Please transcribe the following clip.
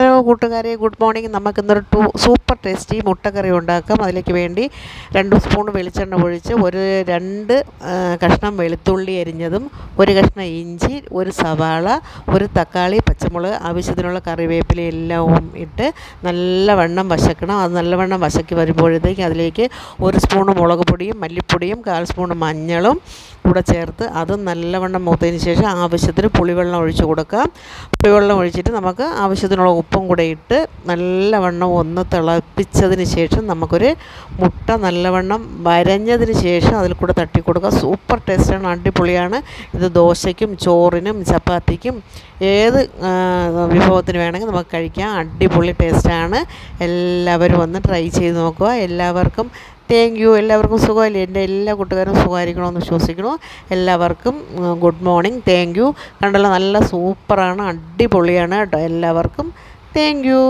Hello കൂട്ടുകാരെ, good morning. നമുക്കിന്നൊരു super tasty മുട്ടക്കറി ഉണ്ടാക്കാം. അതിലേക്ക് വേണ്ടി 2 സ്പൂൺ വെളിച്ചെണ്ണ ഒഴിച്ച് 2 കഷ്ണം വെളുത്തുള്ളി അരിഞ്ഞതും, 1 കഷ്ണം ഇഞ്ചി, 1 സവാള, 1 തക്കാളി, പച്ചമുളക്, ആവശ്യത്തിനുള്ള കറിവേപ്പില എല്ലാം ഇട്ട് നല്ലവണ്ണം വശക്കണം. അത് നല്ലവണ്ണം വശക്കി വരുമ്പോഴത്തേക്ക് അതിലേക്ക് 1 സ്പൂൺ മുളക് പൊടിയും മല്ലിപ്പൊടിയും 1/4 സ്പൂൺ മഞ്ഞളും കൂടെ ചേർത്ത് അത് നല്ലവണ്ണം മൂത്തതിന് ശേഷം ആവശ്യത്തിന് പുളിവെള്ളം ഒഴിച്ച് കൊടുക്കാം. പുളിവെള്ളം ഒഴിച്ചിട്ട് നമുക്ക് ആവശ്യത്തിനുള്ള ഉപ്പും കൂടെ ഇട്ട് നല്ലവണ്ണം ഒന്ന് തിളപ്പിച്ചതിന് ശേഷം നമുക്കൊരു മുട്ട നല്ലവണ്ണം വരഞ്ഞതിന് ശേഷം അതിൽ കൂടെ തട്ടി കൊടുക്കുക. സൂപ്പർ ടേസ്റ്റാണ്, അടിപൊളിയാണ്. ഇത് ദോശയ്ക്കും ചോറിനും ചപ്പാത്തിക്കും ഏത് വിഭവത്തിന് വേണമെങ്കിൽ നമുക്ക് കഴിക്കാം. അടിപൊളി ടേസ്റ്റാണ്. എല്ലാവരും ഒന്ന് ട്രൈ ചെയ്ത് നോക്കുക. എല്ലാവർക്കും താങ്ക് യു. എല്ലാവർക്കും സുഖമല്ലേ? എൻ്റെ എല്ലാ കൂട്ടുകാരും സുഖമായിരിക്കണമെന്ന് വിശ്വസിക്കുന്നു. എല്ലാവർക്കും ഗുഡ് മോർണിംഗ്. Thank you. കണ്ടല്ലോ, നല്ല സൂപ്പറാണ്, അടിപൊളിയാണ് കേട്ടോ. എല്ലാവർക്കും താങ്ക് യു.